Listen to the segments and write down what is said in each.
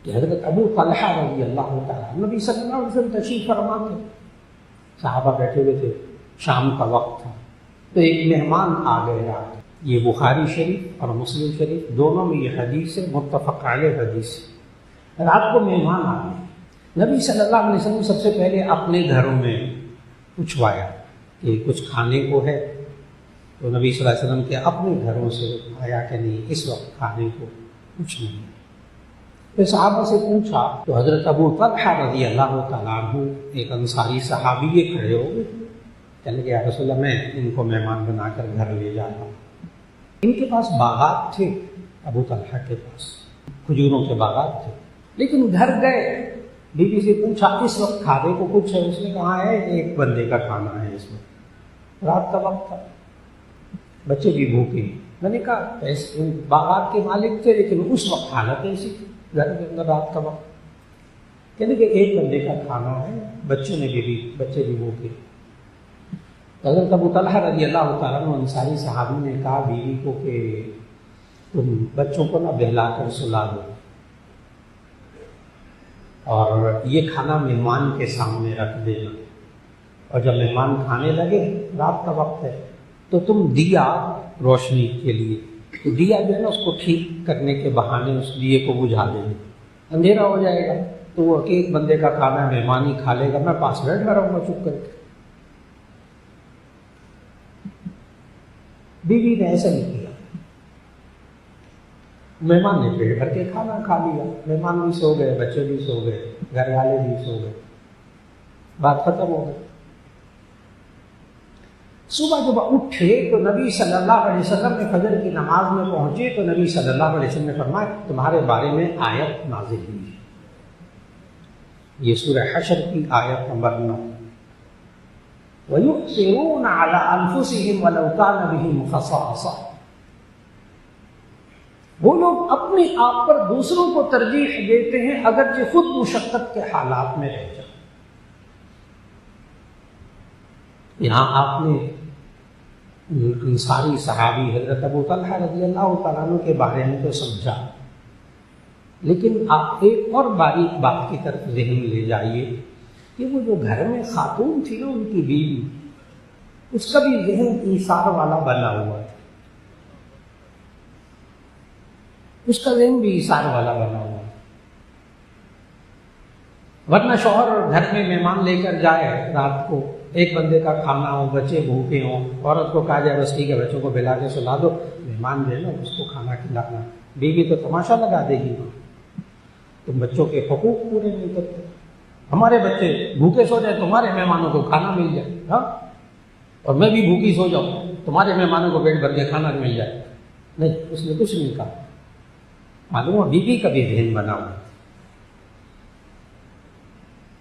کہ حضرت ابو طلحہ رضی اللہ تعالیٰ نبی صلی اللہ علیہ وسلم تشریف فرما تھے، صحابہ بیٹھے ہوئے تھے، شام کا وقت تھا، تو ایک مہمان آ گئے رات۔ یہ بخاری شریف اور مسلم شریف دونوں میں یہ حدیث ہے، متفق علیہ حدیث ہے۔ رات کو مہمان آ گئے، نبی صلی اللہ علیہ وسلم سب سے پہلے اپنے گھروں میں پوچھوایا کہ کچھ کھانے کو ہے، تو نبی صلی اللہ علیہ وسلم کے اپنے گھروں سے آیا کہ نہیں اس وقت کھانے کو کچھ نہیں۔ پھر صحابہ سے پوچھا تو حضرت ابو طلحہ رضی اللہ تعالیٰ عنہ ایک انصاری صحابی کھڑے ہو گئے، کہنے کہ یا رسول اللہ میں ان کو مہمان بنا کر گھر لے جا رہا ہوں۔ ان کے پاس باغات تھے، ابو طلحہ کے پاس کھجوروں کے باغات تھے، لیکن گھر گئے، بیوی سے پوچھا اس وقت کھانے کو کچھ ہے؟ اس نے کہا ہے ایک بندے کا کھانا ہے، اس وقت رات کا وقت تھا، بچے بھی بھوکے۔ میں نے کہا باغات کے مالک تھے لیکن اس وقت حالت ایسی تھی گھر کے اندر رات کا وقت، کہنے کہ ایک بندے کا کھانا ہے، بچے بھی بھوکے۔ حضرت ابو طلحہ رضی اللہ تعالیٰ عنہ انصاری صحابی نے کہا بیوی کو کہ تم بچوں کو نہ بہلا کر سلا دو اور یہ کھانا مہمان کے سامنے رکھ دینا، اور جب مہمان کھانے لگے رات کا وقت ہے تو تم دیا روشنی کے لیے، تو دیا جو ہے نا اس کو ٹھیک کرنے کے بہانے اس دیے کو بجھا دینا، اندھیرا ہو جائے گا تو وہ ایک بندے کا کھانا مہمان ہی کھا لے گا، میں پاس بیٹھا رہوں گا چپ کر کے۔ بیوی نے ایسا نہیں کیا، مہمان نے پیٹ بھر کے کھانا کھا لیا، مہمان بھی سو گئے، بچے بھی سو گئے، گھر والے بھی سو گئے، بات ختم ہو گئی۔ صبح جب اٹھے تو نبی صلی اللہ علیہ وسلم نے فجر کی نماز میں پہنچے تو نبی صلی اللہ علیہ وسلم نے فرمایا تمہارے بارے میں آیت نازل ہوئی ہے، یہ سورہ حشر کی آیت نمبر 9، وَيُؤْثِرُونَ عَلَىٰ أَنفُسِهِمْ وَلَوْ كَانَ بِهِمْ خَصَاصَةٌ، وہ لوگ اپنے آپ پر دوسروں کو ترجیح دیتے ہیں اگرچہ خود مشقت کے حالات میں رہ جائیں۔ یہاں آپ نے انصاری صحابی حضرت ابو طلحہ رضی اللہ تعالیٰ عنہ کے بارے میں تو سمجھا، لیکن آپ ایک اور باریک بات کی طرف ذہن لے جائیے کہ وہ جو گھر میں خاتون تھی نا ان کی بیوی، اس کا بھی ذہن ایثار والا بنا ہوا ہے، اس کا ذہن بھی ایثار والا بنا ہوا ہے، ورنہ شوہر گھر میں مہمان لے کر جائے رات کو، ایک بندے کا کھانا ہو، بچے بھوکے ہوں، عورت کو کہا جائے بس ٹھیک ہے بچوں کو بلا کے سلا دو، مہمان جو ہے نا اس کو کھانا کھلانا، بیوی تو تماشا لگا دے گی، تم بچوں کے حقوق پورے نہیں کرتے، ہمارے بچے بھوکے سو جائے تمہارے مہمانوں کو کھانا مل جائے، ہاں، اور میں بھی بھوکی سو جاؤں تمہارے مہمانوں کو پیٹ بھر کے کھانا مل جائے۔ نہیں، اس نے کچھ نہیں کہا، معلوم ہے بیوی کا بھی ذہن بنا ہوا۔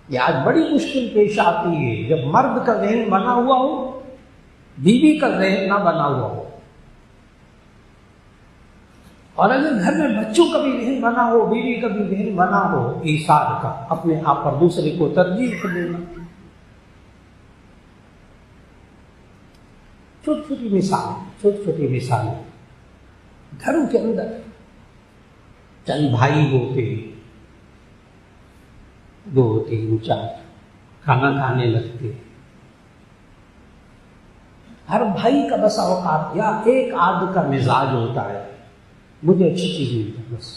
یہ آج بڑی مشکل پیش آتی ہے جب مرد کا ذہن بنا ہوا ہو، بیوی کا ذہن نہ بنا ہوا ہو، اور اگر گھر میں بچوں کا بھی ذہن بنا ہو، بیوی کا بھی ذہن بنا ہو ایثار کا، اپنے آپ پر دوسرے کو ترجیح دینا۔ چھوٹی مثالیں گھروں کے اندر چند بھائی ہوتے، 2 3 4 کھانا کھانے لگتے، ہر بھائی کا بسا اوقات یا ایک آدھ کا مزاج ہوتا ہے مجھے اچھی چیز مل جائے بس،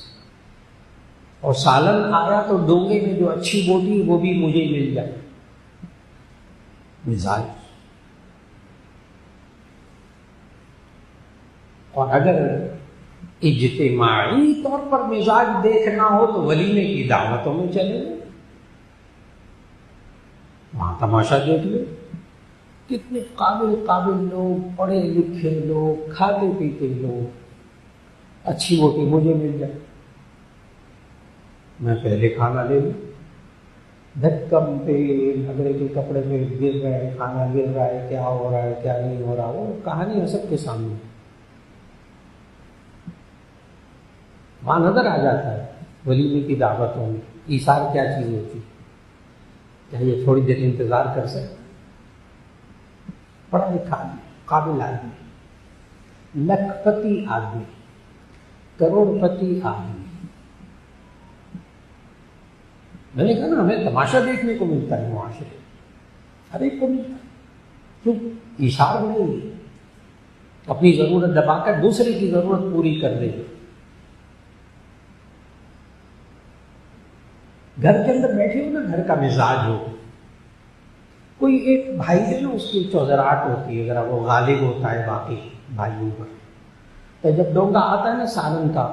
اور سالن آیا تو ڈونگے میں جو اچھی بوٹی وہ بھی مجھے مل جائے، مزاج۔ اور اگر اجتماعی طور پر مزاج دیکھنا ہو تو ولیمے کی دعوتوں میں چلے گئے، وہاں تماشا دیکھ لو، کتنے قابل لوگ، پڑھے لکھے لوگ، کھاتے پیتے لوگ، اچھی روٹی مجھے مل جائے، میں پہلے کھانا لے لوں، دھکم تیل اگلے کے کپڑے میں گر رہا ہے، کھانا گر رہا ہے، کیا ہو رہا ہے کیا نہیں ہو رہا، وہ کہانی ہے سب کے سامنے، وہاں نظر آ جاتا ہے ولیمے کی دعوتوں میں ایثار کیا چیز ہوتی ہے۔ کیا یہ تھوڑی دیر انتظار کر سکتے؟ پڑھا لکھا آدمی، قابل آدمی، لکھ پتی آدمی، کروڑ پتی آدمی، میں نے کہا نا ہمیں تماشا دیکھنے کو ملتا ہے معاشرے، ہر ایک کو ملتا ہے، کیوں ایثار نہیں، اپنی ضرورت دبا کر دوسرے کی ضرورت پوری کر دے۔ گھر کے اندر بیٹھے ہو نا، گھر کا مزاج ہو، کوئی ایک بھائی ہے نا، اس کی چوزراہٹ ہوتی ہے، ذرا وہ غالب ہوتا ہے باقی بھائیوں پر، تو جب ڈونگا آتا ہے نا سالن کا،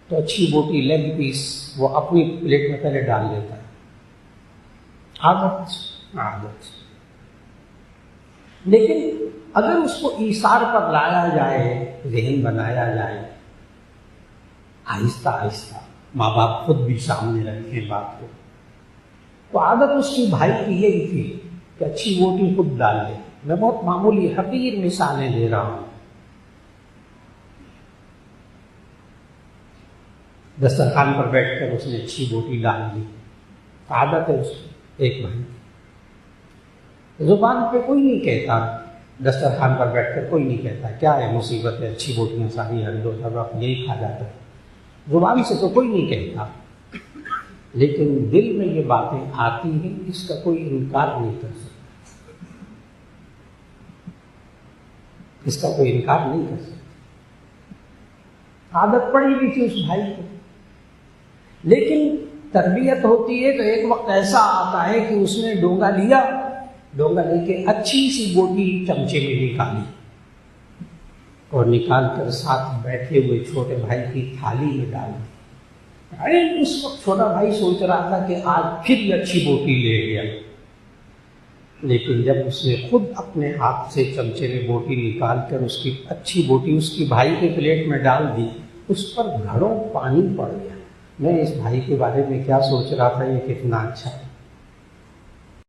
تو اچھی بوٹی لیگ پیس وہ اپنی پلیٹ میں پہلے ڈال لیتا ہے۔ عادت۔ لیکن اگر اس کو ایثار پر لایا جائے، ذہن بنایا جائے، آہستہ آہستہ ماں باپ خود بھی سامنے رکھیں بات کو، تو عادت اس کی بھائی کی یہی تھی کہ اچھی بوٹی خود ڈال لے۔ میں بہت معمولی حقیر مثالیں دے رہا ہوں۔ دسترخوان پر بیٹھ کر اس نے اچھی بوٹی ڈال دی، عادت ہے اس کی، ایک بھائی زبان پہ کوئی نہیں کہتا، دسترخوان پر بیٹھ کر کوئی نہیں کہتا کیا ہے مصیبت ہے، اچھی بوٹیاں ساری ہر دو سب یہی کھا جاتا ہے، زبان سے تو کوئی نہیں کہتا، لیکن دل میں یہ باتیں آتی ہیں، اس کا کوئی انکار نہیں کر سکتا، اس کا کوئی انکار نہیں کر سکتا۔ عادت پڑی بھی تھی اس بھائی کو، لیکن تربیت ہوتی ہے تو ایک وقت ایسا آتا ہے کہ اس نے ڈونگا لیا، ڈونگا لے کے اچھی سی بوٹی چمچے میں نکالی اور نکال کر ساتھ بیٹھے ہوئے چھوٹے بھائی کی تھالی میں ڈال دی۔ اس وقت چھوٹا بھائی سوچ رہا تھا کہ آج پھر یہ اچھی بوٹی لے گیا، لیکن جب اس نے خود اپنے ہاتھ سے چمچے میں بوٹی نکال کر اس کی اچھی بوٹی اس کی بھائی کے پلیٹ میں ڈال دی، اس پر گھڑوں پانی پڑ گیا۔ میں اس بھائی کے بارے میں کیا سوچ رہا تھا، یہ کتنا اچھا ہے،